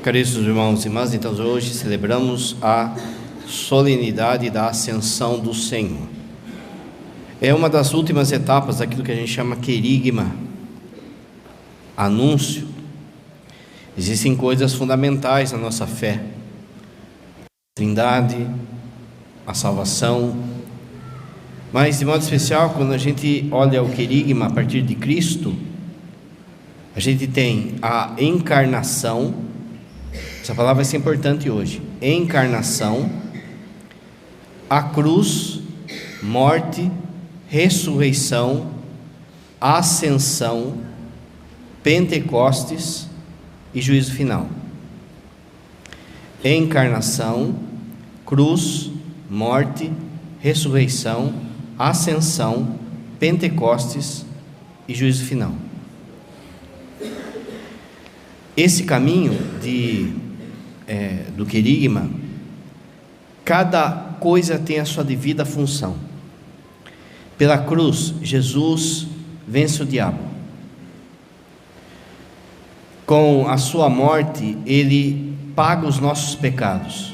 Caríssimos irmãos e irmãs, então hoje celebramos a solenidade da Ascensão do Senhor. É uma das últimas etapas daquilo que a gente chama querigma, anúncio. Existem coisas fundamentais na nossa fé: a Trindade, a salvação. Mas de modo especial, quando a gente olha o querigma a partir de Cristo, a gente tem a encarnação. Essa palavra vai ser importante hoje. Encarnação, a cruz, morte, ressurreição, ascensão, Pentecostes e juízo final. Encarnação, cruz, morte, ressurreição, ascensão, Pentecostes e juízo final. Esse caminho do querigma, cada coisa tem a sua devida função. Pela cruz, Jesus vence o diabo. Com a sua morte, ele paga os nossos pecados.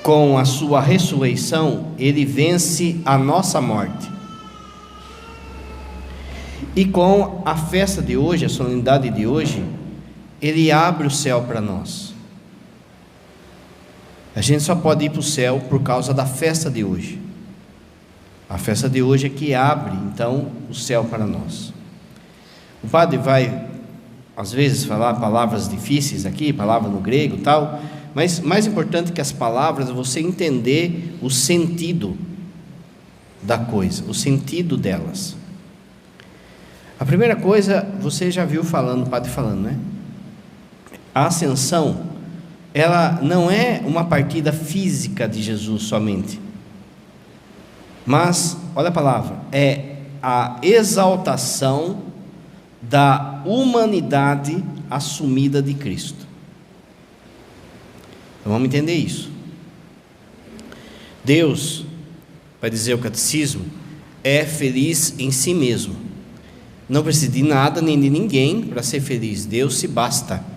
Com a sua ressurreição, ele vence a nossa morte. E com a festa de hoje, a solenidade de hoje, ele abre o céu para nós. A gente só pode ir para o céu por causa da festa de hoje. A festa de hoje é que abre, então, o céu para nós. O padre vai, às vezes, falar palavras difíceis aqui, palavra no grego e tal, mas mais importante que as palavras é você entender o sentido da coisa, o sentido delas. A primeira coisa, você já viu falando, o padre falando, né? A ascensão, ela não é uma partida física de Jesus somente, mas, olha a palavra, é a exaltação da humanidade assumida de Cristo. Então vamos entender isso. Deus, vai dizer o catecismo, é feliz em si mesmo. Não precisa de nada nem de ninguém para ser feliz. Deus se basta.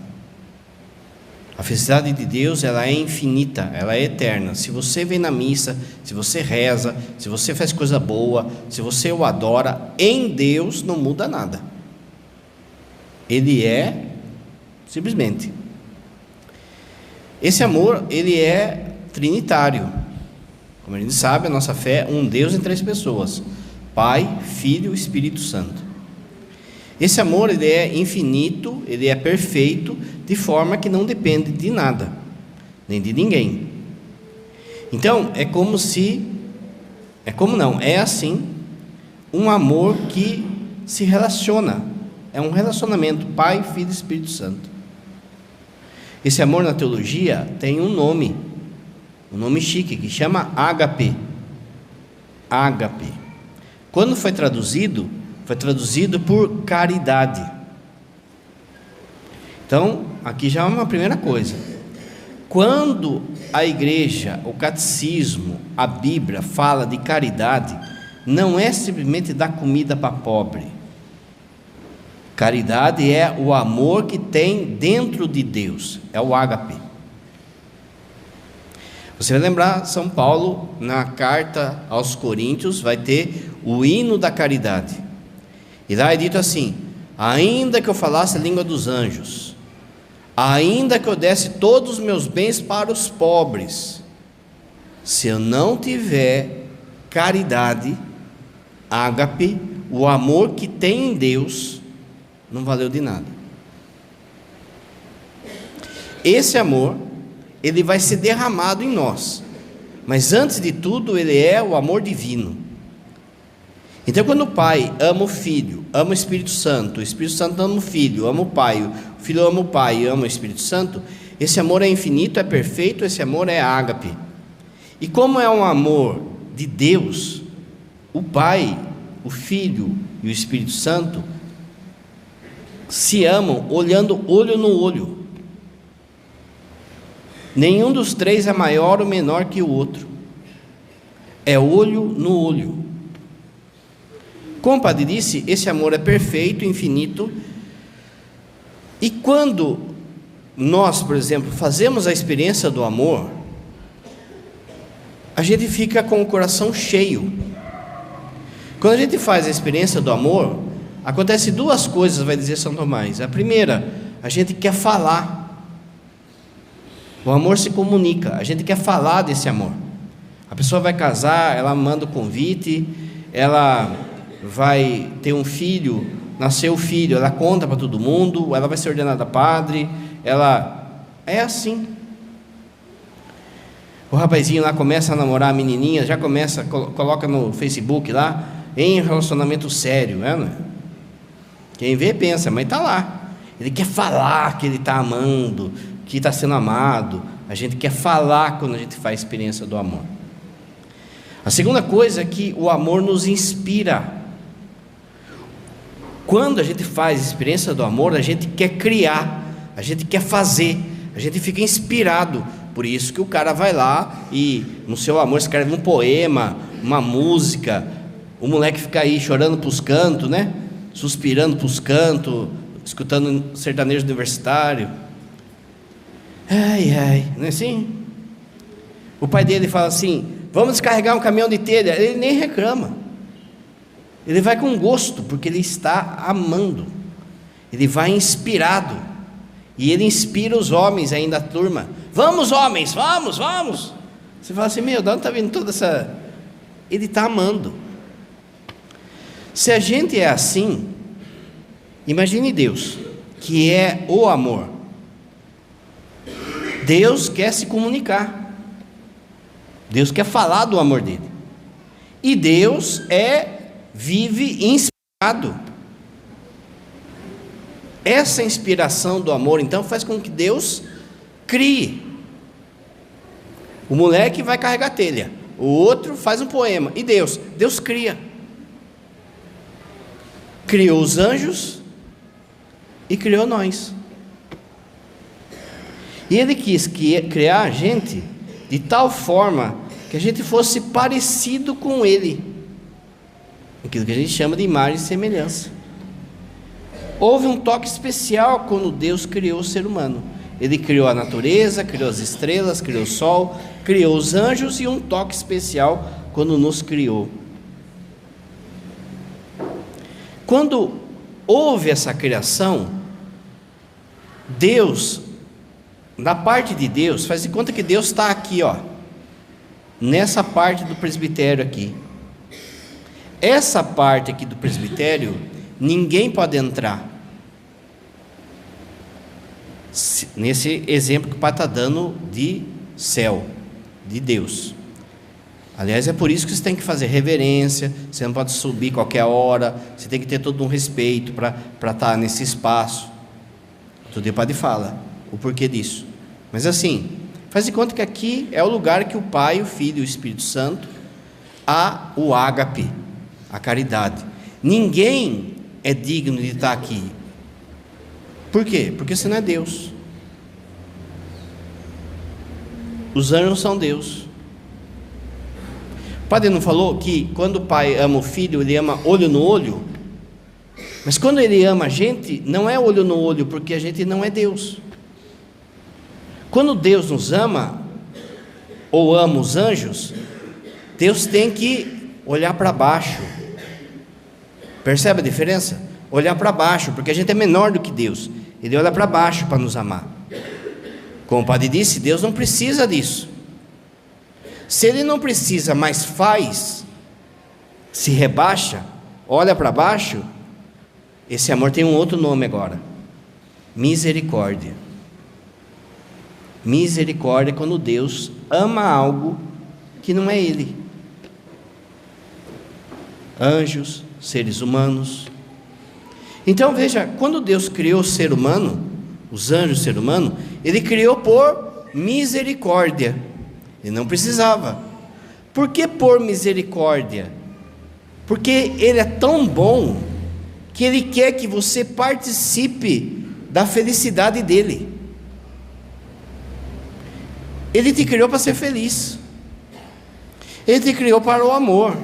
A felicidade de Deus, ela é infinita, ela é eterna. Se você vem na missa, se você reza, se você faz coisa boa, se você o adora, em Deus não muda nada. Ele é simplesmente. Esse amor, ele é trinitário. Como a gente sabe, a nossa fé é um Deus em três pessoas: Pai, Filho e Espírito Santo. Esse amor, ele é infinito, ele é perfeito, de forma que não depende de nada, nem de ninguém. Então, é assim, um amor que se relaciona, é um relacionamento, Pai, Filho e Espírito Santo. Esse amor na teologia tem um nome chique, que chama ágape. Ágape. Quando foi traduzido por caridade. Então, aqui já é uma primeira coisa. Quando a igreja, o catecismo, a Bíblia fala de caridade, não é simplesmente dar comida para pobre. Caridade é o amor que tem dentro de Deus, é o ágape. Você vai lembrar, São Paulo, na carta aos Coríntios, vai ter o hino da caridade. E lá é dito assim: ainda que eu falasse a língua dos anjos, ainda que eu desse todos os meus bens para os pobres, se eu não tiver caridade, ágape, o amor que tem em Deus, não valeu de nada. Esse amor, ele vai ser derramado em nós, mas antes de tudo, ele é o amor divino. Então, quando o Pai ama o Filho, ama o Espírito Santo ama o Filho, ama o Pai, o Filho ama o Pai e ama o Espírito Santo, esse amor é infinito, é perfeito, esse amor é ágape. E como é um amor de Deus, o Pai, o Filho e o Espírito Santo se amam olhando olho no olho. Nenhum dos três é maior ou menor que o outro. É olho no olho. Como o padre disse, esse amor é perfeito, infinito, E quando nós, por exemplo, fazemos a experiência do amor, a gente fica com o coração cheio. Quando a gente faz a experiência do amor, acontece duas coisas, vai dizer São Tomás. A primeira, a gente quer falar. O amor se comunica, a gente quer falar desse amor. A pessoa vai casar, ela manda o convite, ela vai ter um filho, nasceu o filho, ela conta para todo mundo, ela vai ser ordenada padre, ela é assim. O rapazinho lá começa a namorar a menininha, já começa, coloca no Facebook lá, em relacionamento sério, né? Quem vê pensa, mas está lá. Ele quer falar que ele está amando, que está sendo amado. A gente quer falar quando a gente faz a experiência do amor. A segunda coisa é que o amor nos inspira. Quando a gente faz a experiência do amor, a gente quer criar, a gente quer fazer, a gente fica inspirado. Por isso que o cara vai lá e no seu amor escreve um poema, uma música. O moleque fica aí chorando para os cantos, né? Suspirando para os cantos, escutando sertanejo universitário. Ai, ai, não é assim? O pai dele fala assim: vamos descarregar um caminhão de telha. Ele nem reclama. Ele vai com gosto, porque ele está amando. Ele vai inspirado. E ele inspira os homens aí da turma. Vamos, homens, vamos, vamos. Você fala assim: meu, de onde está vindo toda essa... Ele está amando. Se a gente é assim, imagine Deus, que é o amor. Deus quer se comunicar. Deus quer falar do amor dele. E Deus vive inspirado. Essa inspiração do amor, então, faz com que Deus crie. O moleque vai carregar telha, o outro faz um poema. E Deus cria. Criou os anjos e criou nós. E Ele quis criar a gente de tal forma que a gente fosse parecido com Ele, aquilo que a gente chama de imagem e semelhança. Houve um toque especial quando Deus criou o ser humano. Ele criou a natureza, criou as estrelas, criou o sol, criou os anjos, e um toque especial quando nos criou. Quando houve essa criação, Deus, da parte de Deus, faz de conta que Deus está aqui, ó, nessa parte do presbitério aqui. Essa parte aqui do presbitério, ninguém pode entrar. Nesse exemplo que o pai está dando de céu, de Deus. Aliás, é por isso que você tem que fazer reverência, você não pode subir qualquer hora, você tem que ter todo um respeito para estar nesse espaço. Outro dia o padre fala o porquê disso. Mas assim, faz de conta que aqui é o lugar que o Pai, o Filho e o Espírito Santo, há o ágape, a caridade. Ninguém é digno de estar aqui. Por quê? Porque você não é Deus. Os anjos são Deus. O padre não falou que quando o pai ama o filho, ele ama olho no olho? Mas quando ele ama a gente, não é olho no olho, porque a gente não é Deus. Quando Deus nos ama, ou ama os anjos, Deus tem que olhar para baixo. Percebe a diferença? Olhar para baixo, porque a gente é menor do que Deus. Ele olha para baixo para nos amar. Como o padre disse, Deus não precisa disso. Se Ele não precisa, mas faz, se rebaixa, olha para baixo, esse amor tem um outro nome agora: misericórdia. Misericórdia é quando Deus ama algo que não é Ele. Anjos, seres humanos. Então veja, quando Deus criou o ser humano, os anjos, o ser humano, Ele criou por misericórdia. Ele não precisava. Por que por misericórdia? Porque Ele é tão bom que Ele quer que você participe da felicidade dEle. Ele te criou para ser feliz. Ele te criou para o amor.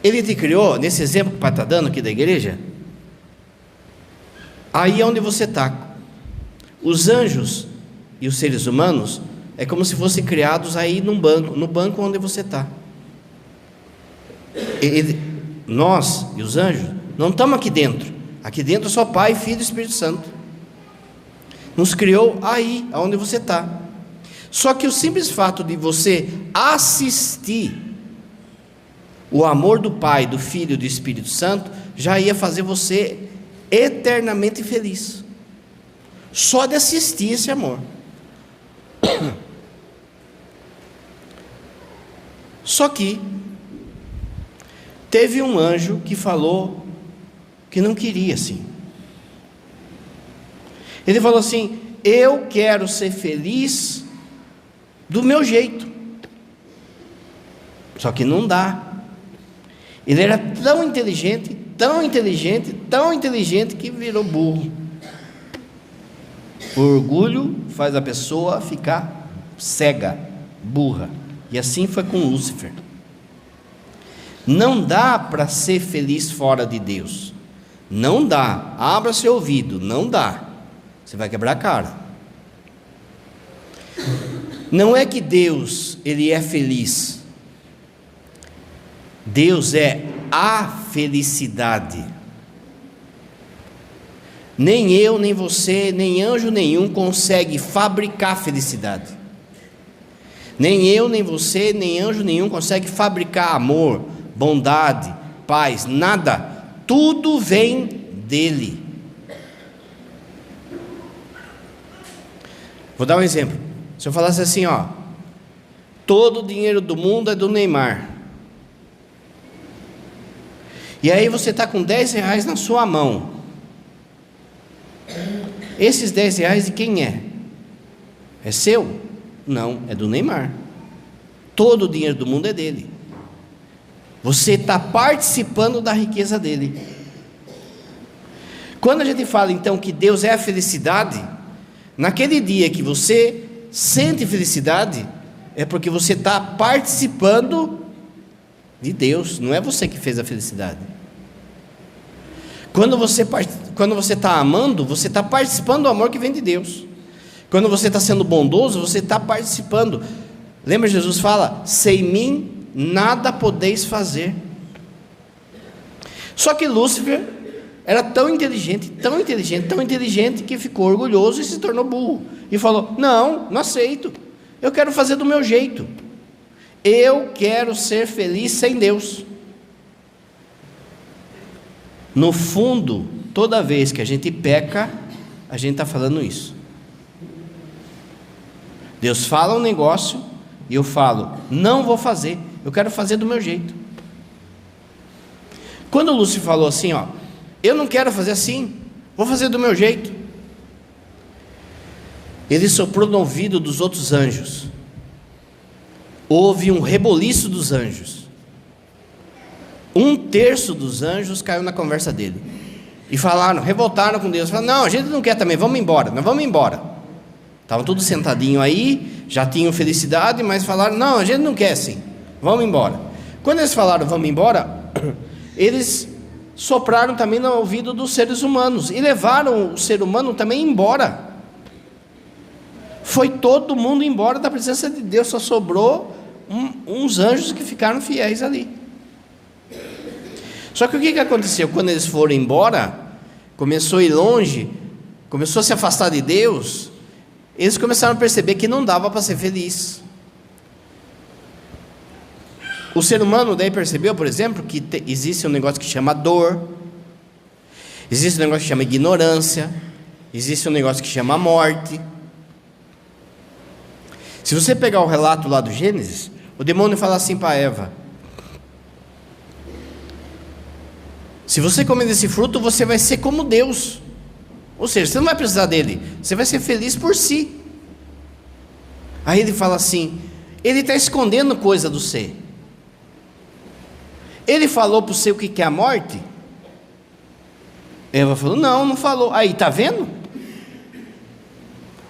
Ele te criou, nesse exemplo que o pai está dando aqui da igreja, aí é onde você está. Os anjos e os seres humanos é como se fossem criados aí no banco onde você está. Nós e os anjos não estamos aqui dentro. Aqui dentro é só Pai, Filho e Espírito Santo. Nos criou aí, onde você está. Só que o simples fato de você assistir o amor do Pai, do Filho e do Espírito Santo já ia fazer você eternamente feliz. Só de assistir esse amor. Só que teve um anjo que falou que não queria assim. Ele falou assim: eu quero ser feliz do meu jeito. Só que não dá. Ele era tão inteligente, tão inteligente, tão inteligente que virou burro. O orgulho faz a pessoa ficar cega, burra. E assim foi com Lúcifer. Não dá para ser feliz fora de Deus. Não dá. Abra seu ouvido. Não dá. Você vai quebrar a cara. Não é que Deus, Ele é feliz. Deus é a felicidade. Nem eu, nem você, nem anjo nenhum consegue fabricar felicidade. Nem eu, nem você, nem anjo nenhum consegue fabricar amor, bondade, paz, nada. Tudo vem dele. Vou dar um exemplo. Se eu falasse assim, ó, todo o dinheiro do mundo é do Neymar. E aí você está com 10 reais na sua mão. Esses 10 reais de quem é? É seu? Não, é do Neymar. Todo o dinheiro do mundo é dele. Você está participando da riqueza dele. Quando a gente fala então que Deus é a felicidade, naquele dia que você sente felicidade, é porque você está participando de Deus, não é você que fez a felicidade. Quando você está amando, você está participando do amor que vem de Deus. Quando você está sendo bondoso, você está participando. Lembra, Jesus fala: sem mim nada podeis fazer. Só que Lúcifer era tão inteligente, tão inteligente, tão inteligente, que ficou orgulhoso e se tornou burro. E falou: não aceito. Eu quero fazer do meu jeito. Eu quero ser feliz sem Deus. No fundo, toda vez que a gente peca, a gente está falando isso. Deus fala um negócio e eu falo: não vou fazer, eu quero fazer do meu jeito. Quando o Lúcifer falou assim, ó, eu não quero fazer assim, vou fazer do meu jeito, ele soprou no ouvido dos outros anjos. Houve um reboliço dos anjos. 1/3 dos anjos caiu na conversa dele. E falaram, revoltaram com Deus. Falaram: não, a gente não quer também, vamos embora, nós vamos embora. Estavam todos sentadinhos aí, já tinham felicidade, mas falaram: não, a gente não quer assim, vamos embora. Quando eles falaram vamos embora, eles sopraram também no ouvido dos seres humanos e levaram o ser humano também embora. Foi todo mundo embora da presença de Deus, só sobrou uns anjos que ficaram fiéis ali. Só que o que aconteceu? Quando eles foram embora, começou a ir longe, começou a se afastar de Deus, eles começaram a perceber que não dava para ser feliz. O ser humano daí percebeu, por exemplo, que existe um negócio que chama dor, existe um negócio que chama ignorância, existe um negócio que chama morte. Se você pegar o relato lá do Gênesis, o demônio fala assim para Eva: se você comer desse fruto, você vai ser como Deus. Ou seja, você não vai precisar dele, você vai ser feliz por si. Aí ele fala assim: ele está escondendo coisa do ser. Ele falou para o ser o que é a morte? Eva falou: não falou. Aí, está vendo?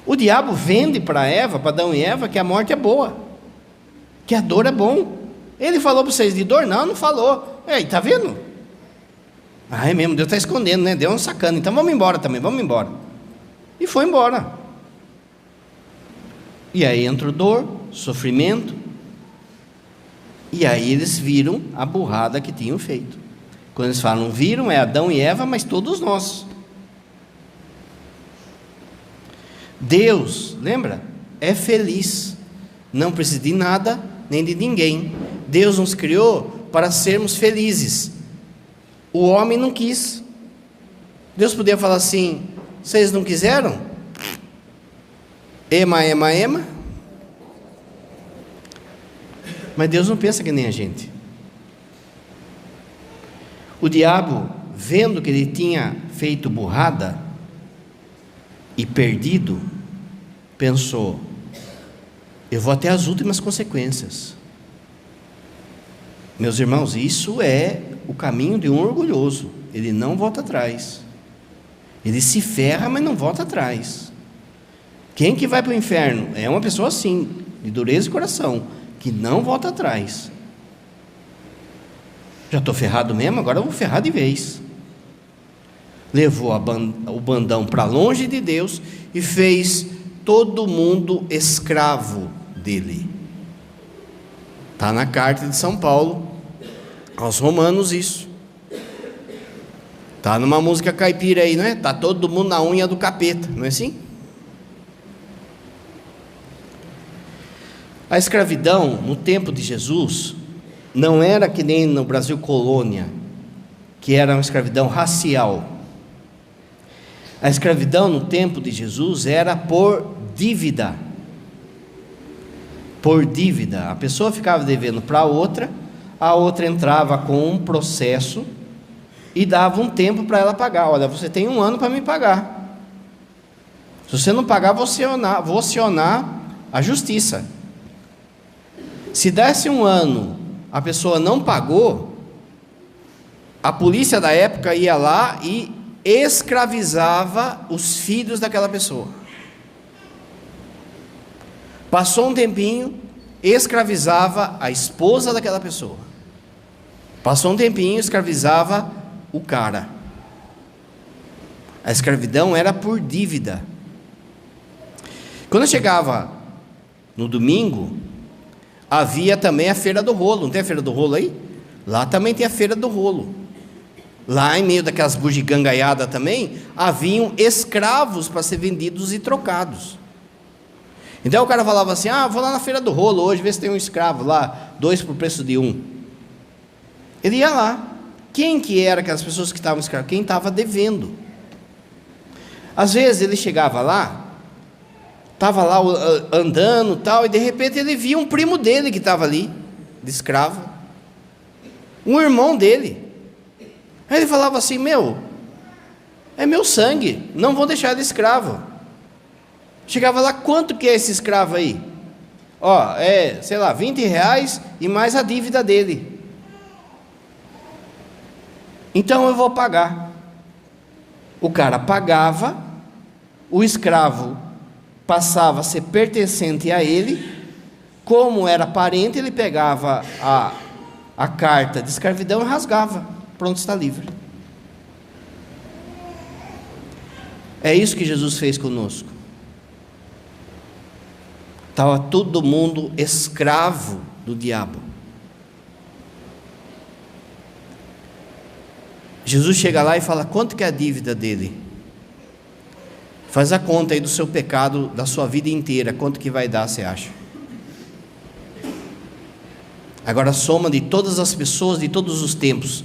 O diabo vende para Eva, para Adão e Eva, que a morte é boa, que a dor é bom. Ele falou para vocês de dor? Não falou. E tá vendo? Ah, é mesmo, Deus está escondendo, né? Deus é um sacana, então vamos embora também, vamos embora. E foi embora. E aí entrou dor, sofrimento, e aí eles viram a burrada que tinham feito. Quando eles falam viram, é Adão e Eva, mas todos nós. Deus, lembra? É feliz, não precisa de nada, nem de ninguém. Deus nos criou para sermos felizes. O homem não quis. Deus podia falar assim: vocês não quiseram? Ema, ema, ema. Mas Deus não pensa que nem a gente. O diabo, vendo que ele tinha feito burrada e perdido, pensou: eu vou até as últimas consequências. Meus irmãos, isso é o caminho de um orgulhoso. Ele não volta atrás. Ele se ferra, mas não volta atrás. Quem que vai para o inferno? É uma pessoa assim, de dureza de coração, que não volta atrás. Já estou ferrado mesmo, agora eu vou ferrar de vez. Levou o bandão para longe de Deus e fez todo mundo escravo dele. Está na carta de São Paulo aos Romanos isso. Está numa música caipira aí, não é? Está todo mundo na unha do capeta, não é assim? A escravidão no tempo de Jesus não era que nem no Brasil colônia, que era uma escravidão racial. A escravidão no tempo de Jesus era por dívida. Por dívida. A pessoa ficava devendo para a outra entrava com um processo e dava um tempo para ela pagar. Olha, você tem 1 ano para me pagar. Se você não pagar, vou acionar a justiça. Se desse 1 ano, a pessoa não pagou, a polícia da época ia lá e escravizava os filhos daquela pessoa. Passou um tempinho, escravizava a esposa daquela pessoa. Passou um tempinho, escravizava o cara. A escravidão era por dívida. Quando chegava no domingo, havia também a feira do rolo. Não tem a feira do rolo aí? Lá também tem a feira do rolo. Lá em meio daquelas bugigangaiadas também, haviam escravos para ser vendidos e trocados. Então o cara falava assim: vou lá na feira do rolo hoje, ver se tem um escravo lá, 2 por preço de 1. Ele ia lá. Quem que era aquelas pessoas que estavam escravos? Quem estava devendo. Às vezes ele chegava lá, estava lá andando tal, e de repente ele via um primo dele que estava ali, de escravo, um irmão dele. Aí ele falava assim: é meu sangue, não vou deixar ele escravo. Chegava lá: quanto que é esse escravo aí? sei lá, R$20 e mais a dívida dele. Então eu vou pagar. O cara pagava, o escravo passava a ser pertencente a ele. Como era parente, ele pegava a carta de escravidão e rasgava. Pronto, está livre. É isso que Jesus fez conosco. Estava todo mundo escravo do diabo. Jesus chega lá e fala: quanto que é a dívida dele? Faz a conta aí do seu pecado, da sua vida inteira, quanto que vai dar, você acha? Agora soma de todas as pessoas, de todos os tempos,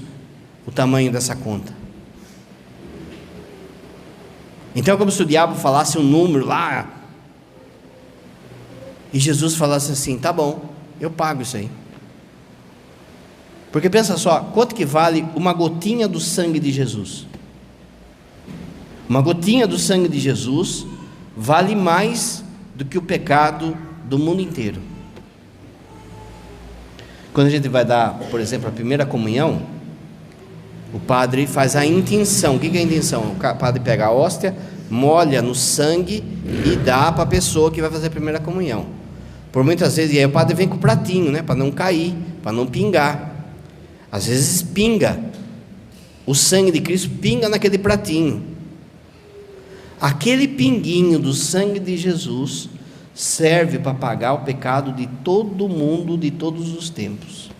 o tamanho dessa conta. Então é como se o diabo falasse um número lá, e Jesus falasse assim: tá bom, eu pago isso aí. Porque pensa só, quanto que vale uma gotinha do sangue de Jesus? Uma gotinha do sangue de Jesus vale mais do que o pecado do mundo inteiro. Quando a gente vai dar, por exemplo, a primeira comunhão, o padre faz a intenção. O que é a intenção? O padre pega a hóstia, molha no sangue e dá para a pessoa que vai fazer a primeira comunhão. Por muitas vezes, e aí o padre vem com o pratinho, para não cair, para não pingar. Às vezes pinga, o sangue de Cristo pinga naquele pratinho. Aquele pinguinho do sangue de Jesus serve para pagar o pecado de todo mundo, de todos os tempos.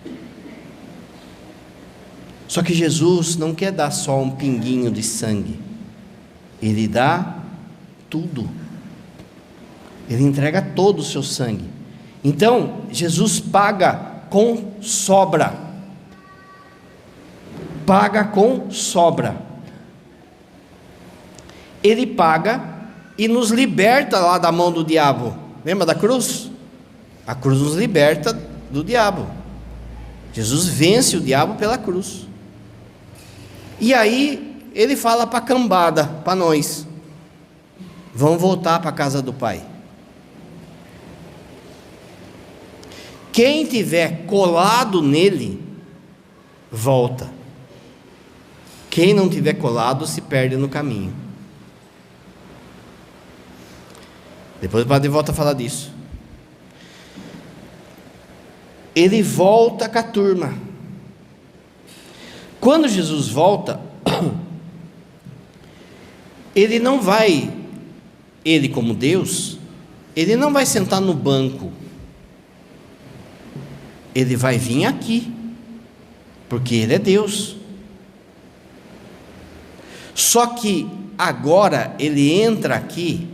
Só que Jesus não quer dar só um pinguinho de sangue, Ele dá tudo. Ele entrega todo o seu sangue. Então, Jesus paga com sobra. Paga com sobra. Ele paga e nos liberta lá da mão do diabo. Lembra da cruz? A cruz nos liberta do diabo. Jesus vence o diabo pela cruz. E aí, ele fala para a cambada, para nós: vamos voltar para a casa do Pai. Quem tiver colado nele, volta. Quem não tiver colado, se perde no caminho. Depois o padre volta a falar disso. Ele volta com a turma. Quando Jesus volta, ele não vai, ele como Deus, ele não vai sentar no banco. Ele vai vir aqui, porque ele é Deus. Só que agora ele entra aqui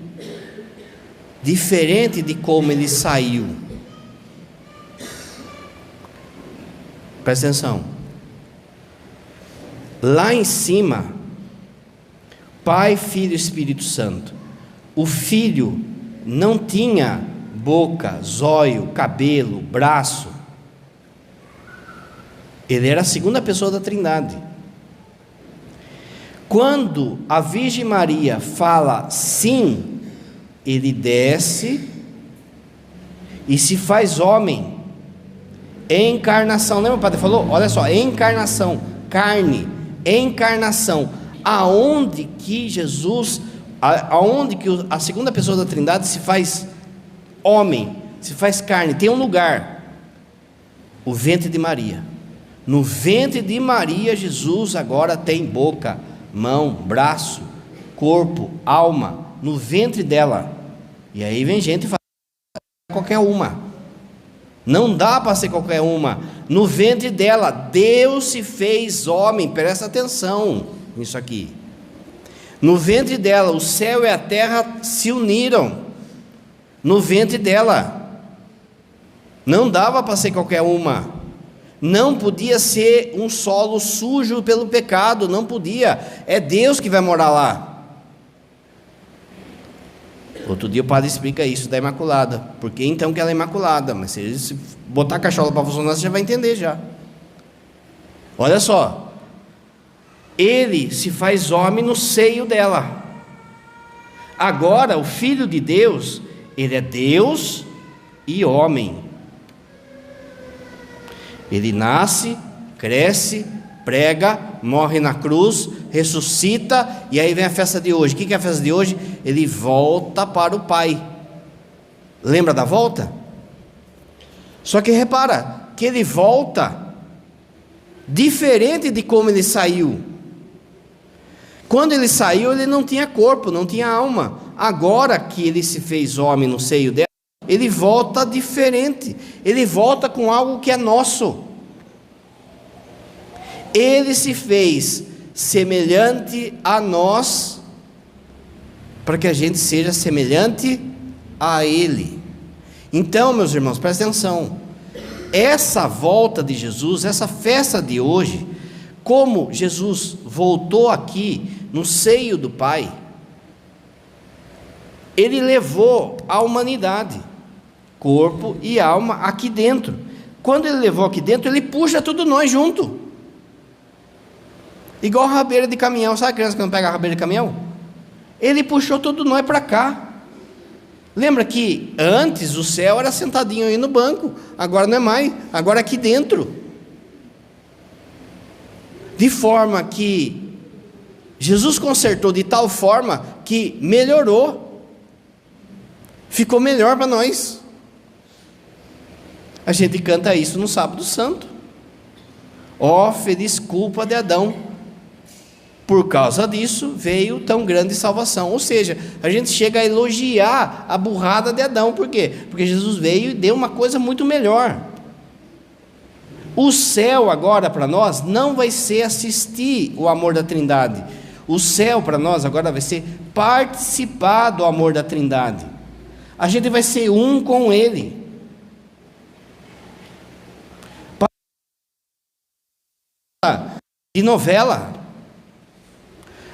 diferente de como ele saiu. Presta atenção. Lá em cima, Pai, Filho e Espírito Santo. O Filho não tinha boca, zóio, cabelo, braço. Ele era a segunda pessoa da Trindade. Quando a Virgem Maria fala sim, ele desce e se faz homem. Encarnação, lembra o padre falou? Olha só, encarnação, carne, encarnação. Aonde que Jesus, aonde que a segunda pessoa da Trindade se faz homem, se faz carne, tem um lugar: o ventre de Maria. No ventre de Maria, Jesus agora tem boca, mão, braço, corpo, alma, no ventre dela. E aí vem gente e fala: qualquer uma. Não dá para ser qualquer uma. No ventre dela, Deus se fez homem. Presta atenção nisso aqui. No ventre dela, o céu e a terra se uniram. No ventre dela. Não dava para ser qualquer uma. Não podia ser um solo sujo pelo pecado. Não podia. É Deus que vai morar lá. Outro dia o padre explica isso da Imaculada. Por que então que ela é Imaculada? Mas se botar a cachola para funcionar, você já vai entender já. Olha só. Ele se faz homem no seio dela. Agora, o Filho de Deus, ele é Deus e homem. Ele nasce, cresce, prega, morre na cruz, ressuscita, e aí vem a festa de hoje. O que é a festa de hoje? Ele volta para o Pai. Lembra da volta? Só que repara, que ele volta diferente de como ele saiu. Quando ele saiu, ele não tinha corpo, não tinha alma. Agora que ele se fez homem no seio dela, ele volta diferente. Ele volta com algo que é nosso. Ele se fez semelhante a nós, para que a gente seja semelhante a Ele. Então, meus irmãos, prestem atenção. Essa volta de Jesus, essa festa de hoje, como Jesus voltou aqui no seio do Pai, Ele levou a humanidade, corpo e alma, aqui dentro. Quando Ele levou aqui dentro, Ele puxa tudo nós junto. Igual rabeira de caminhão. Sabe a criança que não pega a rabeira de caminhão? Ele puxou tudo nós para cá. Lembra que antes o céu era sentadinho aí no banco. Agora não é mais. Agora é aqui dentro. De forma que Jesus consertou de tal forma que melhorou. Ficou melhor para nós. A gente canta isso no Sábado Santo. Ó feliz culpa de Adão, por causa disso veio tão grande salvação. Ou seja, a gente chega a elogiar a burrada de Adão. Por quê? Porque Jesus veio e deu uma coisa muito melhor. O céu agora para nós não vai ser assistir o amor da Trindade. O céu para nós agora vai ser participar do amor da Trindade. A gente vai ser um com Ele. De novela.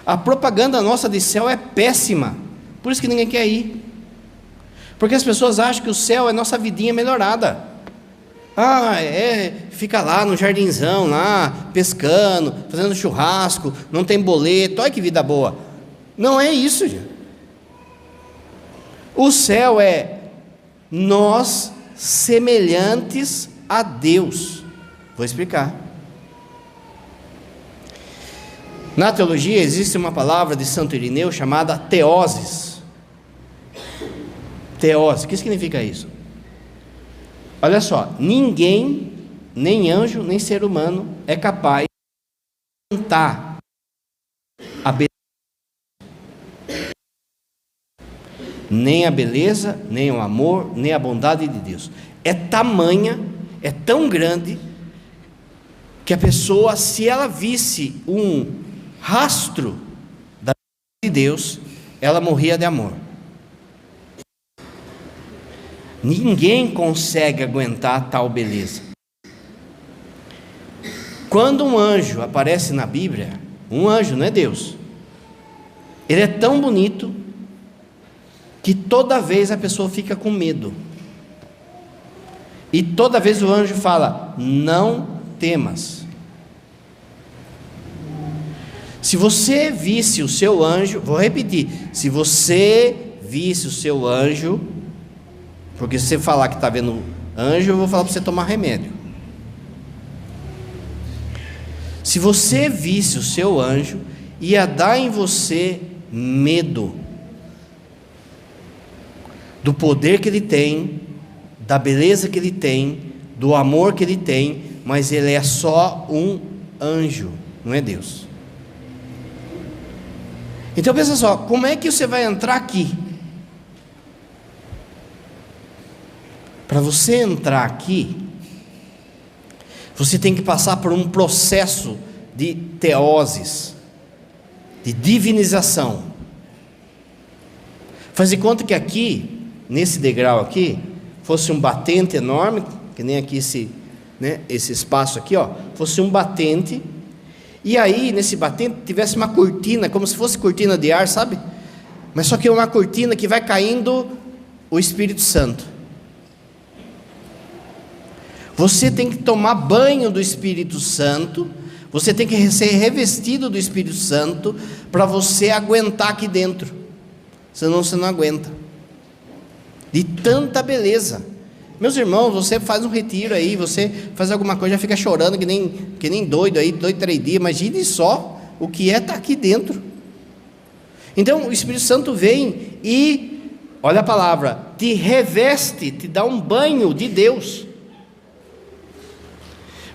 A propaganda nossa de céu é péssima. Por isso que ninguém quer ir. Porque as pessoas acham que o céu é nossa vidinha melhorada. Fica lá no jardinzão, lá, pescando, fazendo churrasco, não tem boleto, olha que vida boa. Não é isso, gente. O céu é nós semelhantes a Deus. Vou explicar. Na teologia existe uma palavra de Santo Irineu chamada teoses. Teose, o que significa isso? Olha só, ninguém, nem anjo, nem ser humano, é capaz de cantar a beleza, nem a beleza, nem o amor, nem a bondade de Deus. É tamanha, é tão grande, que a pessoa, se ela visse um rastro da beleza de Deus, ela morria de amor. Ninguém consegue aguentar tal beleza. Quando um anjo aparece na Bíblia, um anjo, não é Deus, ele é tão bonito que toda vez a pessoa fica com medo. E toda vez o anjo fala: não temas. Se você visse o seu anjo, vou repetir, se você visse o seu anjo, porque se você falar que está vendo anjo, eu vou falar para você tomar remédio. Se você visse o seu anjo, ia dar em você medo do poder que ele tem, da beleza que ele tem, do amor que ele tem, mas ele é só um anjo, não é Deus. Então pensa só, como é que você vai entrar aqui? Para você entrar aqui, você tem que passar por um processo de teoses, de divinização. Faz de conta que aqui, nesse degrau aqui, fosse um batente enorme, que nem aqui esse espaço aqui, fosse um batente, e aí nesse batente tivesse uma cortina, como se fosse cortina de ar, sabe? Mas só que é uma cortina que vai caindo o Espírito Santo. Você tem que tomar banho do Espírito Santo, você tem que ser revestido do Espírito Santo, para você aguentar aqui dentro, senão você não aguenta, de tanta beleza. Meus irmãos, você faz um retiro aí, você faz alguma coisa, já fica chorando que nem doido aí, 2-3 dias, imagine só o que é estar aqui dentro. Então o Espírito Santo vem e, olha a palavra, te reveste, te dá um banho de Deus.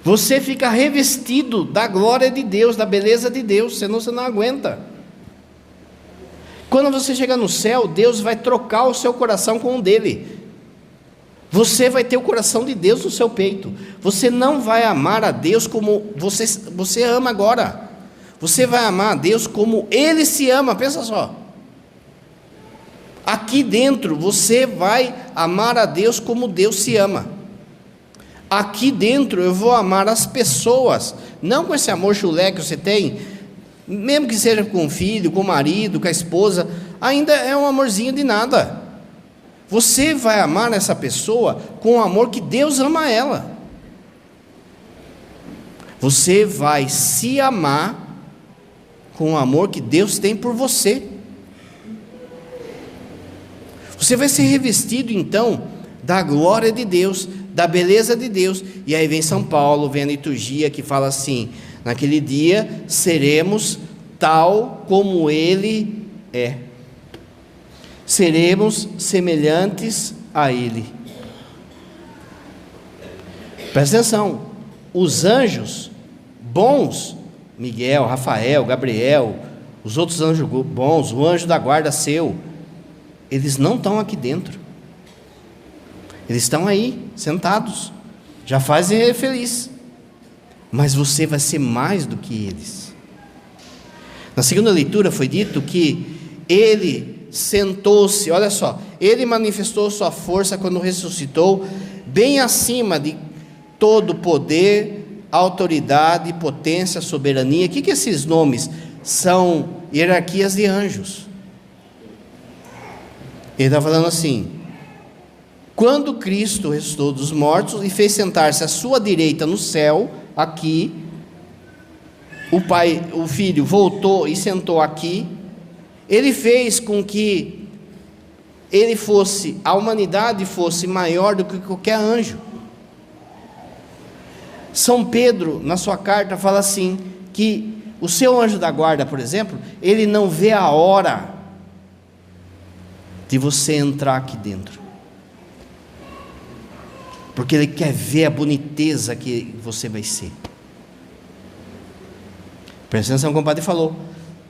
Você fica revestido da glória de Deus, da beleza de Deus, senão você não aguenta. Quando você chegar no céu, Deus vai trocar o seu coração com o dele. Você vai ter o coração de Deus no seu peito. Você não vai amar a Deus como você ama agora. Você vai amar a Deus como Ele se ama. Pensa só. Aqui dentro você vai amar a Deus como Deus se ama. Aqui dentro eu vou amar as pessoas, não com esse amor chulé que você tem, mesmo que seja com o filho, com o marido, com a esposa, ainda é um amorzinho de nada. Você vai amar essa pessoa com o amor que Deus ama ela. Você vai se amar com o amor que Deus tem por você. Você vai ser revestido então da glória de Deus, da beleza de Deus. E aí vem São Paulo, vem a liturgia que fala assim: naquele dia seremos tal como Ele é, seremos semelhantes a Ele. Presta atenção, os anjos bons, Miguel, Rafael, Gabriel, os outros anjos bons, o anjo da guarda seu, eles não estão aqui dentro. Eles estão aí, sentados, já fazem ele feliz. Mas você vai ser mais do que eles. Na segunda leitura foi dito que ele sentou-se, olha só, ele manifestou sua força quando ressuscitou, bem acima de todo poder, autoridade, potência, soberania. O que esses nomes são? Hierarquias de anjos. Ele está falando assim: quando Cristo ressuscitou dos mortos e fez sentar-se à sua direita no céu, aqui, o Filho voltou e sentou aqui, ele fez com que a humanidade fosse maior do que qualquer anjo. São Pedro, na sua carta, fala assim, que o seu anjo da guarda, por exemplo, ele não vê a hora de você entrar aqui dentro, porque ele quer ver a boniteza que você vai ser. Presta atenção como o padre falou.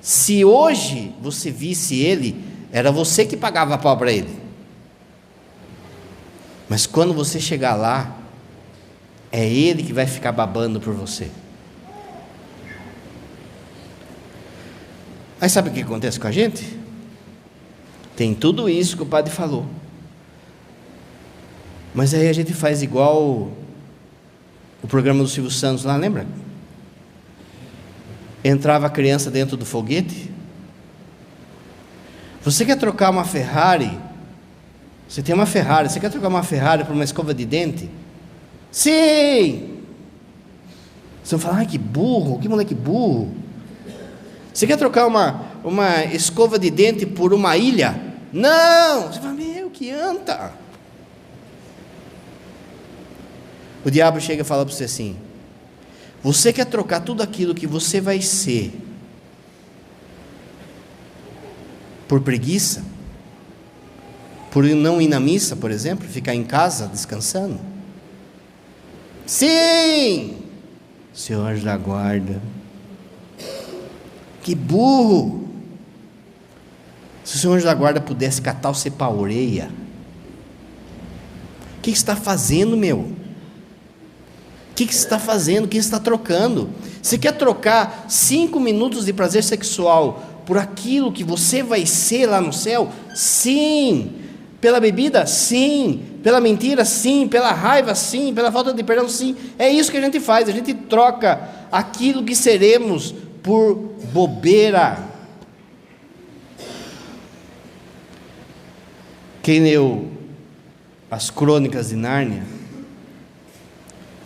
Se hoje você visse ele, era você que pagava pau para ele. Mas quando você chegar lá, é ele que vai ficar babando por você. Aí sabe o que acontece com a gente? Tem tudo isso que o padre falou. Mas aí a gente faz igual o programa do Silvio Santos lá, lembra? Entrava a criança dentro do foguete. Você quer trocar uma Ferrari? Você tem uma Ferrari, você quer trocar uma Ferrari por uma escova de dente? Sim! Você vai falar, ai que burro, que moleque burro. Você quer trocar uma escova de dente por uma ilha? Não! Você fala, meu, que anta! O diabo chega e fala para você assim: você quer trocar tudo aquilo que você vai ser por preguiça? Por não ir na missa, por exemplo, ficar em casa descansando? Sim! Seu anjo da guarda. Que burro! Se o seu anjo da guarda pudesse catar você para a orelha, o que você está fazendo, meu? O que você está fazendo? O que você está trocando? Você quer trocar 5 minutos de prazer sexual por aquilo que você vai ser lá no céu? Sim! Pela bebida? Sim! Pela mentira? Sim! Pela raiva? Sim! Pela falta de perdão? Sim! É isso que a gente faz, a gente troca aquilo que seremos por bobeira. Quem leu as Crônicas de Nárnia,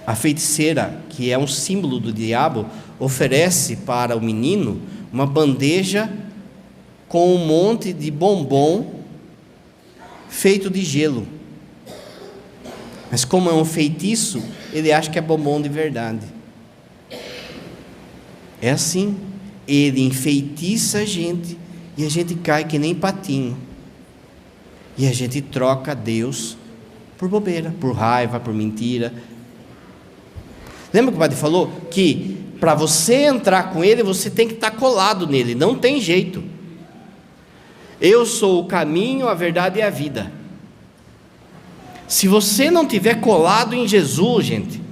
a feiticeira, que é um símbolo do diabo, oferece para o menino uma bandeja com um monte de bombom feito de gelo. Mas como é um feitiço, ele acha que é bombom de verdade. É assim, ele enfeitiça a gente e a gente cai que nem patinho. E a gente troca Deus por bobeira, por raiva, por mentira. Lembra que o padre falou que para você entrar com ele, você tem que estar colado nele, não tem jeito. Eu sou o caminho, a verdade e a vida. Se você não tiver colado em Jesus, gente,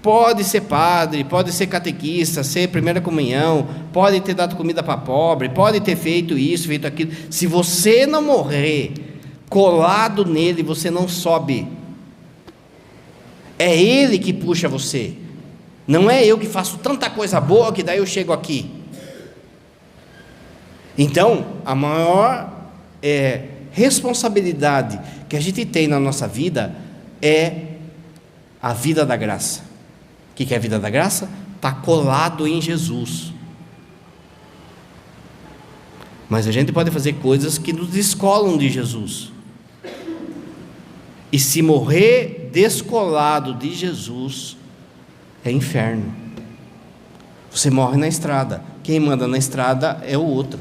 pode ser padre, pode ser catequista, ser primeira comunhão, pode ter dado comida para pobre, pode ter feito isso, feito aquilo. Se você não morrer colado nele, você não sobe. É ele que puxa você. Não é eu que faço tanta coisa boa que daí eu chego aqui. Então, a maior responsabilidade que a gente tem na nossa vida é a vida da graça. O que é a vida da graça? Está colado em Jesus. Mas a gente pode fazer coisas que nos descolam de Jesus. E se morrer descolado de Jesus, é inferno. Você morre na estrada. Quem manda na estrada é o outro.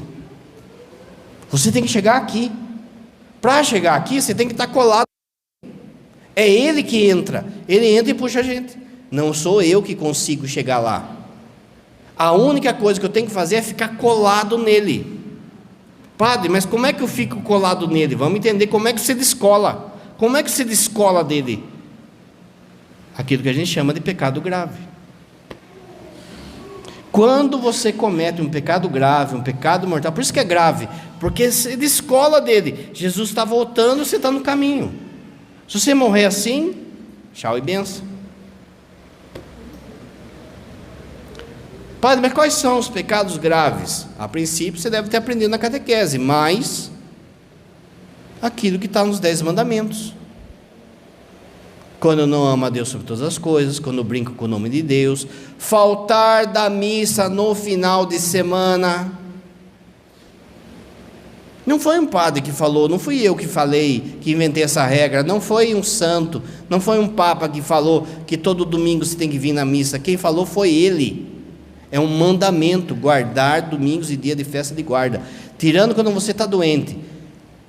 Você tem que chegar aqui. Para chegar aqui, você tem que estar colado. É ele que entra. Ele entra e puxa a gente. Não sou eu que consigo chegar lá. A única coisa que eu tenho que fazer é ficar colado nele. Padre, mas como é que eu fico colado nele? Vamos entender como é que você descola. Como é que você descola dele? Aquilo que a gente chama de pecado grave. Quando você comete um pecado grave, um pecado mortal, por isso que é grave, porque você descola dele. Jesus está voltando, você está no caminho. Se você morrer assim, tchau e benção. Padre, mas quais são os pecados graves? A princípio você deve ter aprendido na catequese, mas aquilo que está nos 10 mandamentos. Quando eu não amo a Deus sobre todas as coisas, quando eu brinco com o nome de Deus, faltar da missa no final de semana. Não foi um padre que falou, não fui eu que falei, que inventei essa regra, não foi um santo, não foi um papa que falou que todo domingo você tem que vir na missa. Quem falou foi ele. É um mandamento, guardar domingos e dia de festa de guarda. Tirando quando você está doente,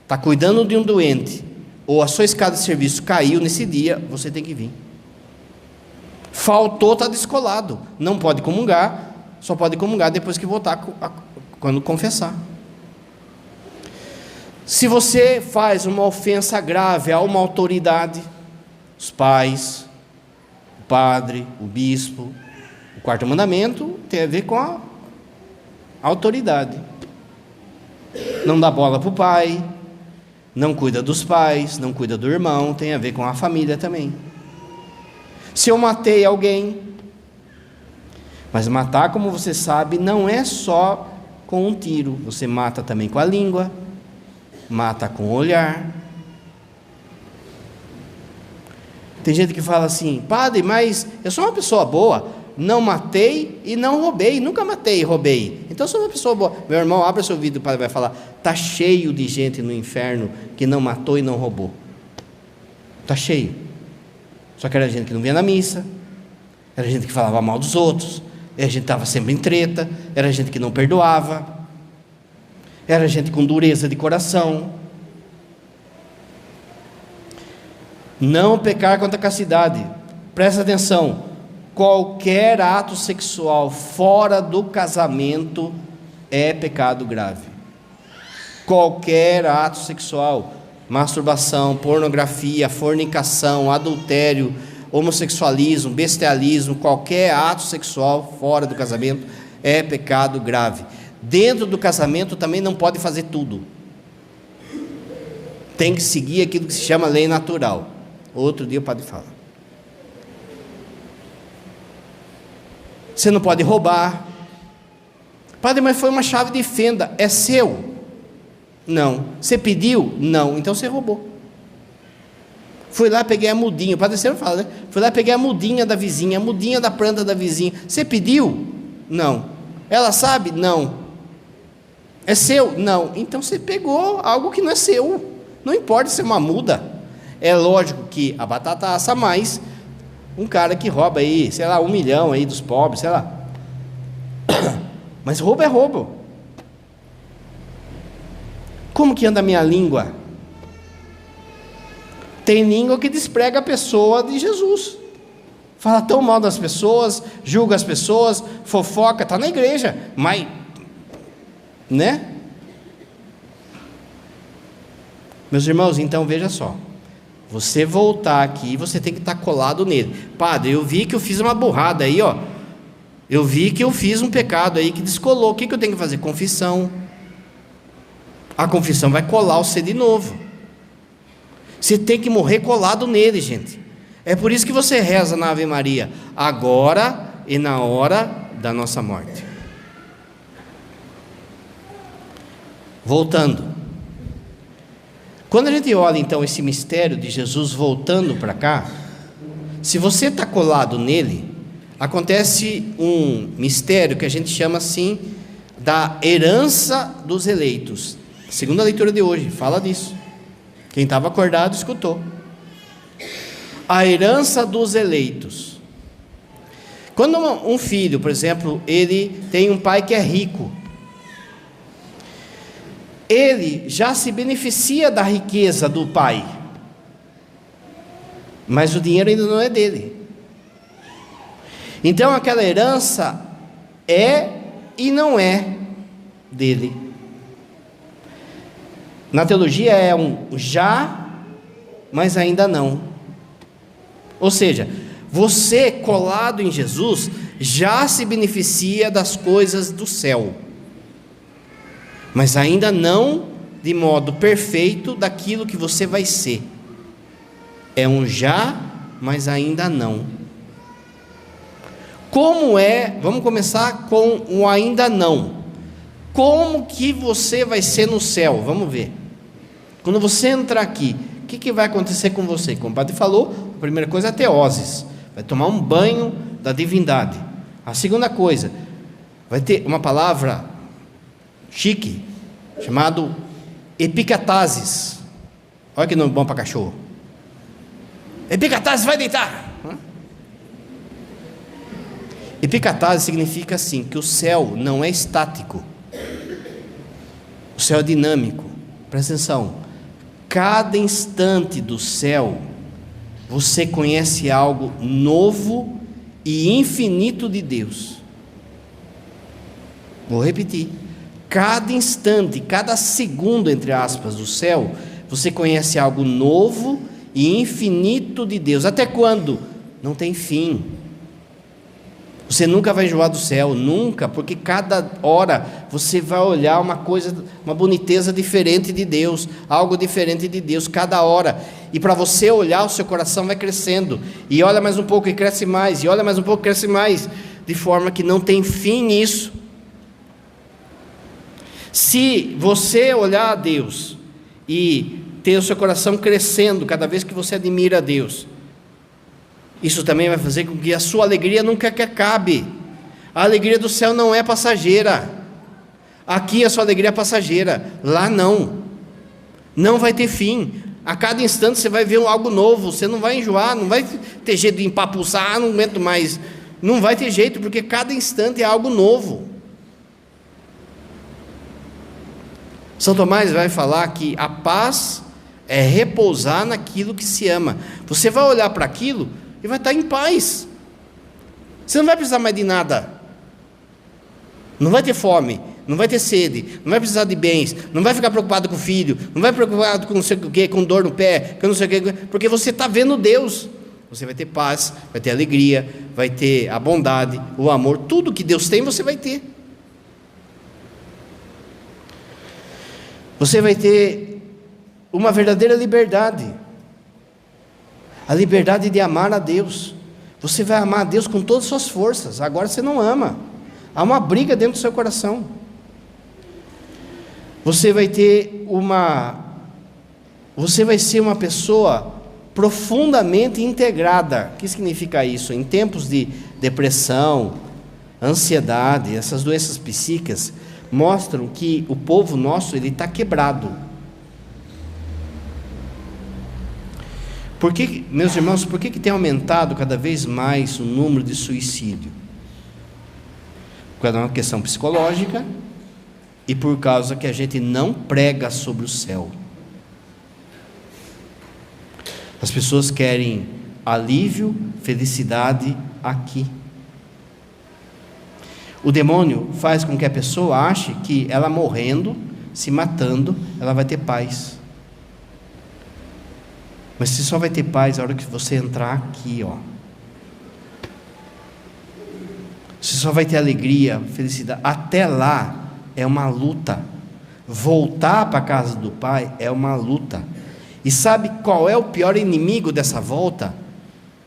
está cuidando de um doente, ou a sua escada de serviço caiu nesse dia, você tem que vir. Faltou, está descolado. Não pode comungar, só pode comungar depois que voltar, quando confessar. Se você faz uma ofensa grave a uma autoridade, os pais, o padre, o bispo, o quarto mandamento tem a ver com a autoridade. Não dá bola para o pai, não cuida dos pais, não cuida do irmão, tem a ver com a família também. Se eu matei alguém, mas matar, como você sabe, não é só com um tiro, você mata também com a língua, mata com o olhar. Tem gente que fala assim: padre, mas eu sou uma pessoa boa, não matei e não roubei, nunca matei e roubei, então eu sou uma pessoa boa. Meu irmão, abre seu ouvido, o padre vai falar: está cheio de gente no inferno que não matou e não roubou, está cheio. Só que era gente que não vinha na missa, era gente que falava mal dos outros, era gente que estava sempre em treta, era gente que não perdoava, era gente com dureza de coração. Não pecar contra a castidade. Presta atenção: qualquer ato sexual fora do casamento é pecado grave. Qualquer ato sexual, masturbação, pornografia, fornicação, adultério, homossexualismo, bestialismo, qualquer ato sexual fora do casamento é pecado grave. Dentro do casamento também não pode fazer tudo. Tem que seguir aquilo que se chama lei natural. Outro dia o padre fala. Você não pode roubar. Padre, mas foi uma chave de fenda. É seu? Não. Você pediu? Não. Então você roubou. Fui lá, peguei a mudinha. O padre sempre fala, né? Fui lá, peguei a mudinha da vizinha, a mudinha da planta da vizinha. Você pediu? Não. Ela sabe? Não. É seu? Não. Então você pegou algo que não é seu. Não importa se é uma muda. É lógico que a batata assa mais um cara que rouba aí, sei lá, 1 milhão aí dos pobres, sei lá. Mas roubo é roubo. Como que anda a minha língua? Tem língua que desprega a pessoa de Jesus. Fala tão mal das pessoas, julga as pessoas, fofoca, está na igreja, mas, né? Meus irmãos, então veja só. Você voltar aqui, você tem que estar colado nele. Padre, eu vi que eu fiz uma burrada aí, ó. Eu vi que eu fiz um pecado aí que descolou. O que eu tenho que fazer? Confissão. A confissão vai colar você de novo. Você tem que morrer colado nele, gente. É por isso que você reza na Ave Maria, agora e na hora da nossa morte. Voltando. Quando a gente olha então esse mistério de Jesus voltando para cá, se você está colado nele, acontece um mistério que a gente chama assim da herança dos eleitos. Segunda leitura de hoje fala disso. Quem estava acordado escutou. A herança dos eleitos. Quando um filho, por exemplo, ele tem um pai que é rico, ele já se beneficia da riqueza do pai, mas o dinheiro ainda não é dele. Então aquela herança é e não é dele. Na teologia é um já, mas ainda não. Ou seja, você colado em Jesus já se beneficia das coisas do céu, mas ainda não de modo perfeito daquilo que você vai ser. É um já, mas ainda não. Como é? Vamos começar com o ainda não. Como que você vai ser no céu? Vamos ver. Quando você entrar aqui, o que vai acontecer com você? Como o padre falou, a primeira coisa é a teoses. Vai tomar um banho da divindade. A segunda coisa, vai ter uma palavra chique, chamado epicatasis. Olha que nome bom para cachorro. Epicatasis, vai deitar. Epicatasis significa assim, que o céu não é estático. O céu é dinâmico. Presta atenção. Cada instante do céu, você conhece algo novo e infinito de Deus. Vou repetir. Cada instante, cada segundo, entre aspas, do céu, você conhece algo novo e infinito de Deus. Até quando? Não tem fim. Você nunca vai enjoar do céu, nunca, porque cada hora você vai olhar uma coisa, uma boniteza diferente de Deus, algo diferente de Deus, cada hora. E para você olhar, o seu coração vai crescendo, e olha mais um pouco e cresce mais, e olha mais um pouco e cresce mais, de forma que não tem fim isso. Se você olhar a Deus e ter o seu coração crescendo cada vez que você admira a Deus, isso também vai fazer com que a sua alegria nunca acabe. A alegria do céu não é passageira. Aqui a sua alegria é passageira, lá não. Não vai ter fim. A cada instante você vai ver algo novo. Você não vai enjoar, não vai ter jeito de empapuçar, não aguento mais. Não vai ter jeito, porque cada instante é algo novo. São Tomás vai falar que a paz é repousar naquilo que se ama. Você vai olhar para aquilo e vai estar em paz. Você não vai precisar mais de nada. Não vai ter fome, não vai ter sede, não vai precisar de bens, não vai ficar preocupado com o filho, não vai preocupado com não sei o que, com dor no pé, com não sei o que, porque você está vendo Deus. Você vai ter paz, vai ter alegria, vai ter a bondade, o amor, tudo que Deus tem você vai ter. Você vai ter uma verdadeira liberdade. A liberdade de amar a Deus. Você vai amar a Deus com todas as suas forças. Agora você não ama. Há uma briga dentro do seu coração. Você vai ser uma pessoa profundamente integrada. O que significa isso? Em tempos de depressão, ansiedade, essas doenças psíquicas mostram que o povo nosso ele está quebrado. Por que, meus irmãos, por que tem aumentado cada vez mais o número de suicídio? Por causa de uma questão psicológica e por causa que a gente não prega sobre o céu. As pessoas querem alívio, felicidade aqui. O demônio faz com que a pessoa ache que ela morrendo, se matando, ela vai ter paz. Mas você só vai ter paz na hora que você entrar aqui, ó. Você só vai ter alegria, felicidade. Até lá é uma luta. Voltar para a casa do Pai é uma luta. E sabe qual é o pior inimigo dessa volta?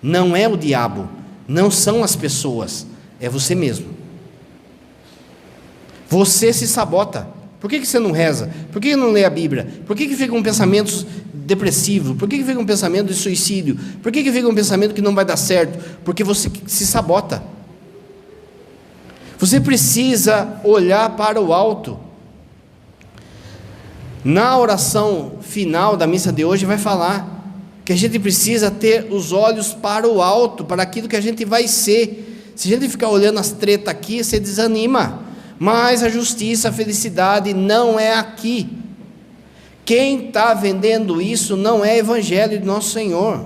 Não é o diabo, não são as pessoas, é você mesmo. Você se sabota. Por que você não reza? Por que não lê a Bíblia? Por que fica com pensamentos depressivos? Por que fica com pensamento de suicídio? Por que fica com pensamento que não vai dar certo? Porque você se sabota. Você precisa olhar para o alto. Na oração final da missa de hoje vai falar que a gente precisa ter os olhos para o alto, para aquilo que a gente vai ser. Se a gente ficar olhando as tretas aqui, você desanima. Mas a justiça, a felicidade não é aqui. Quem está vendendo isso não é evangelho de nosso Senhor.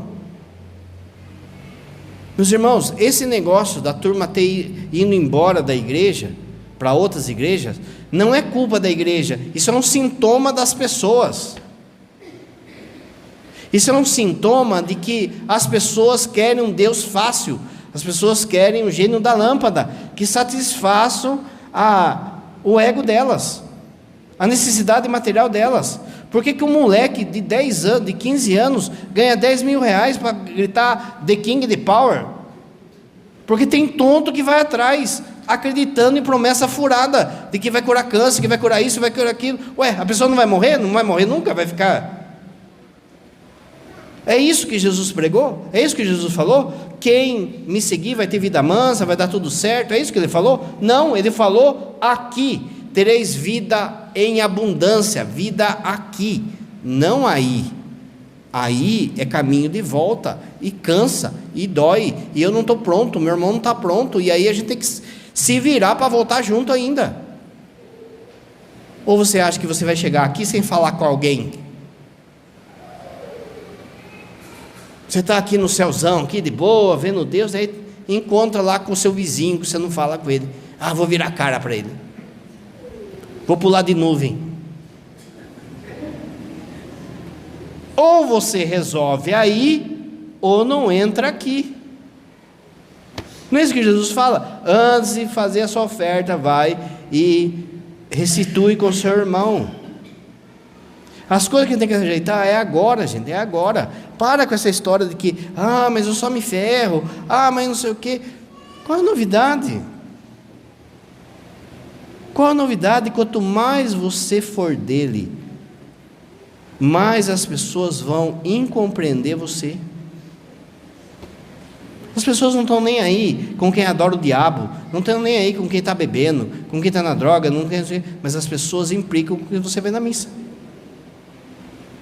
Meus irmãos, esse negócio da turma ter indo embora da igreja para outras igrejas, não é culpa da igreja, isso é um sintoma das pessoas. Isso é um sintoma de que as pessoas querem um Deus fácil, as pessoas querem o gênio da lâmpada, que satisfaçam o ego delas, a necessidade material delas. Por que um moleque de 10 anos, de 15 anos, ganha 10 mil reais para gritar The King, the Power? Porque tem tonto que vai atrás, acreditando em promessa furada, de que vai curar câncer, que vai curar isso, vai curar aquilo. Ué, a pessoa não vai morrer? Não vai morrer nunca? Vai ficar... É isso que Jesus pregou? É isso que Jesus falou? Quem me seguir vai ter vida mansa, vai dar tudo certo? É isso que ele falou? Não, ele falou aqui: tereis vida em abundância, vida aqui, não aí. Aí é caminho de volta, e cansa, e dói, e eu não estou pronto, meu irmão não está pronto, e aí a gente tem que se virar para voltar junto ainda. Ou você acha que você vai chegar aqui sem falar com alguém? Você está aqui no céuzão, aqui de boa, vendo Deus, aí encontra lá com o seu vizinho, que você não fala com ele. Ah, vou virar a cara para ele. Vou pular de nuvem. Ou você resolve aí, ou não entra aqui. Não é isso que Jesus fala? Antes de fazer a sua oferta, vai e restitui com o seu irmão. As coisas que a gente tem que ajeitar é agora, gente, é agora. Para com essa história de que, mas eu só me ferro, mas não sei o quê. Qual a novidade? Qual a novidade? Quanto mais você for dele, mais as pessoas vão incompreender você. As pessoas não estão nem aí com quem adora o diabo, não estão nem aí com quem está bebendo, com quem está na droga, não quer, mas as pessoas implicam com o que você vê na missa.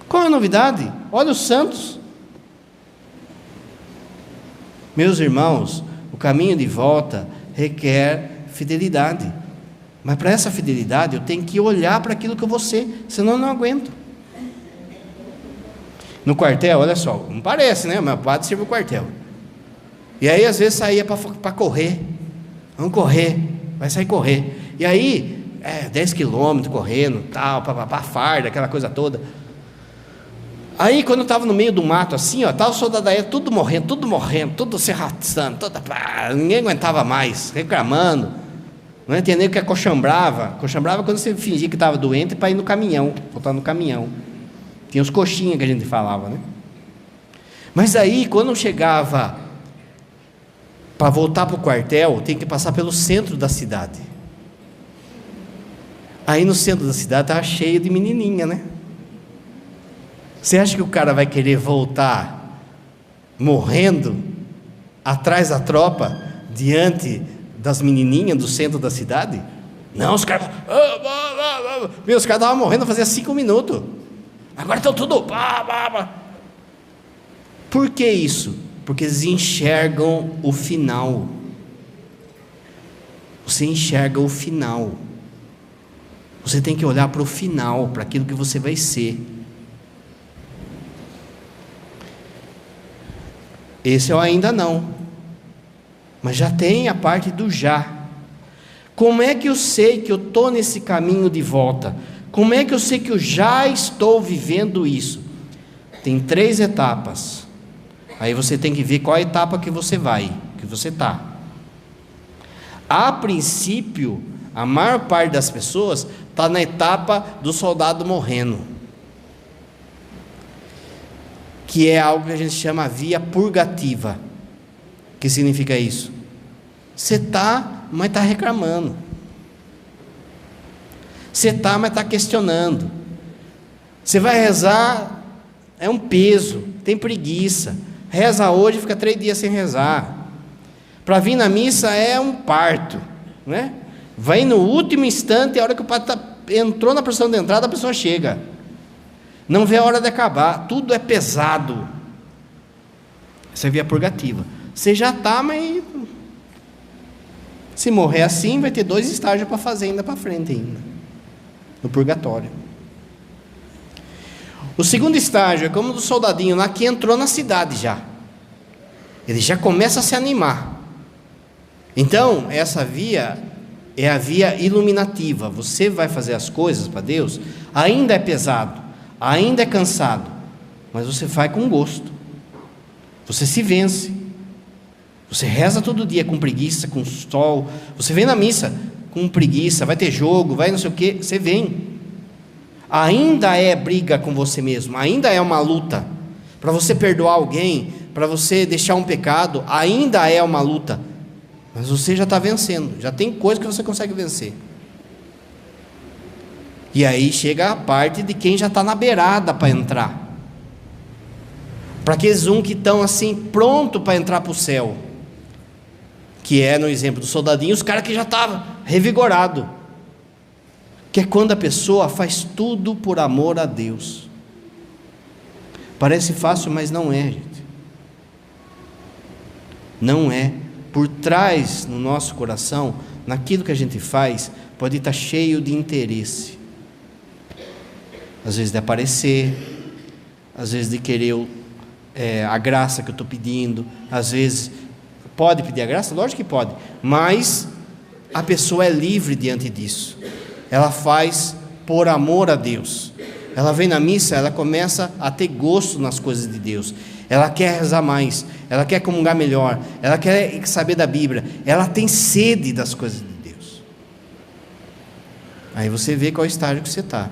Qual é a novidade? Olha os santos. Meus irmãos, o caminho de volta requer fidelidade. Mas para essa fidelidade eu tenho que olhar para aquilo que eu vou ser, senão eu não aguento. No quartel, olha só, não parece, né? Meu padre serve o quartel. E aí às vezes saía para correr. Vamos correr, vai sair correr. E aí, 10 quilômetros correndo, tal, farda, aquela coisa toda. Aí quando eu estava no meio do mato assim, estava o soldadaia tudo morrendo, tudo se arrastando, ninguém aguentava mais, reclamando, não tinha nem o que é coxambrava. Coxambrava quando você fingia que estava doente para ir no caminhão, voltar no caminhão. Tinha os coxinhas que a gente falava, né? Mas aí quando chegava para voltar para o quartel, tem que passar pelo centro da cidade. Aí no centro da cidade estava cheio de menininha, né? Você acha que o cara vai querer voltar morrendo atrás da tropa, diante das menininhas do centro da cidade? Não, os caras... os caras estavam morrendo fazia 5 minutos. Agora estão tudo... Por que isso? Porque eles enxergam o final. Você enxerga o final. Você tem que olhar para o final, para aquilo que você vai ser. Esse eu ainda não, mas já tem a parte do já. Como é que eu sei que eu estou nesse caminho de volta? Como é que eu sei que eu já estou vivendo isso? Tem 3 etapas. Aí você tem que ver qual a etapa que você vai, que você está. A princípio, a maior parte das pessoas está na etapa do soldado morrendo, que é algo que a gente chama via purgativa. O que significa isso? Você está, mas está reclamando. Você está, mas está questionando. Você vai rezar, é um peso, tem preguiça. Reza hoje, fica 3 dias sem rezar. Para vir na missa é um parto, né? Vai no último instante, a hora que o padre entrou na porção de entrada, a pessoa chega. Não vê a hora de acabar, tudo é pesado. Essa é a via purgativa. Você já está, mas se morrer assim, vai ter 2 estágios para fazer ainda para frente ainda, no purgatório. O segundo estágio é como do soldadinho lá que entrou na cidade já. Ele já começa a se animar. Então, essa via é a via iluminativa. Você vai fazer as coisas para Deus, ainda é pesado, ainda é cansado, mas você faz com gosto. Você se vence. Você reza todo dia com preguiça, com sol. Você vem na missa com preguiça, vai ter jogo, vai não sei o quê, você vem. Ainda é briga com você mesmo, ainda é uma luta. Para você perdoar alguém, para você deixar um pecado, ainda é uma luta. Mas você já está vencendo, já tem coisa que você consegue vencer. E aí chega a parte de quem já está na beirada para entrar. Para aqueles que estão assim, pronto para entrar para o céu. Que é, no exemplo do soldadinho, os caras que já estavam revigorados. Que é quando a pessoa faz tudo por amor a Deus. Parece fácil, mas não é, gente. Não é. Por trás, no nosso coração, naquilo que a gente faz, pode estar cheio de interesse. Às vezes de aparecer, às vezes de querer a graça que eu estou pedindo, às vezes pode pedir a graça? Lógico que pode, mas a pessoa é livre diante disso. Ela faz por amor a Deus. Ela vem na missa, ela começa a ter gosto nas coisas de Deus. Ela quer rezar mais, ela quer comungar melhor, ela quer saber da Bíblia, ela tem sede das coisas de Deus. Aí você vê qual estágio que você está.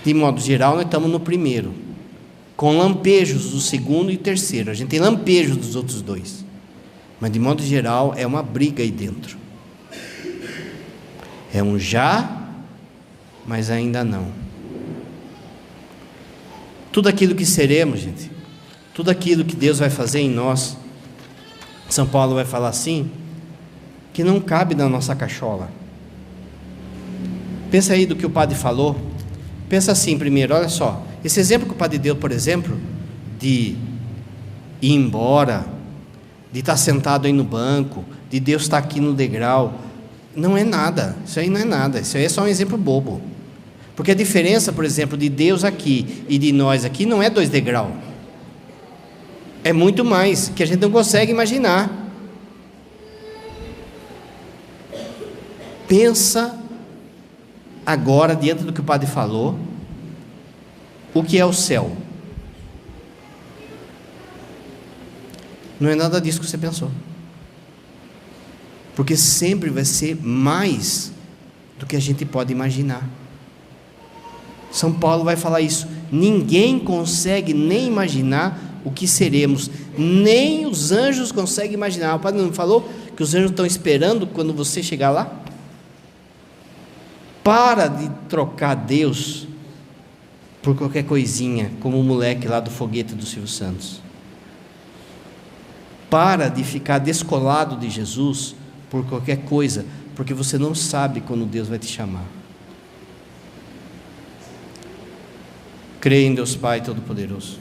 De modo geral, nós estamos no primeiro, com lampejos do segundo e terceiro. A gente tem lampejos dos outros dois, mas de modo geral é uma briga aí dentro. É um já, mas ainda não. Tudo aquilo que seremos, gente, tudo aquilo que Deus vai fazer em nós, São Paulo vai falar assim, que não cabe na nossa cachola. Pensa aí do que o padre falou. Pensa assim primeiro, olha só, esse exemplo que o padre deu, por exemplo, de ir embora, de estar sentado aí no banco, de Deus estar aqui no degrau, não é nada, isso aí não é nada, isso aí é só um exemplo bobo. Porque a diferença, por exemplo, de Deus aqui e de nós aqui não é 2 degraus. É muito mais, que a gente não consegue imaginar. Pensa agora, diante do que o padre falou, o que é o céu. Não é nada disso que você pensou. Porque sempre vai ser mais do que a gente pode imaginar. São Paulo vai falar isso. Ninguém consegue nem imaginar o que seremos. Nem os anjos conseguem imaginar. O padre não falou que os anjos estão esperando quando você chegar lá? Para de trocar Deus por qualquer coisinha, como o moleque lá do foguete do Silvio Santos. Para de ficar descolado de Jesus por qualquer coisa, porque você não sabe quando Deus vai te chamar. Creia em Deus Pai Todo-Poderoso,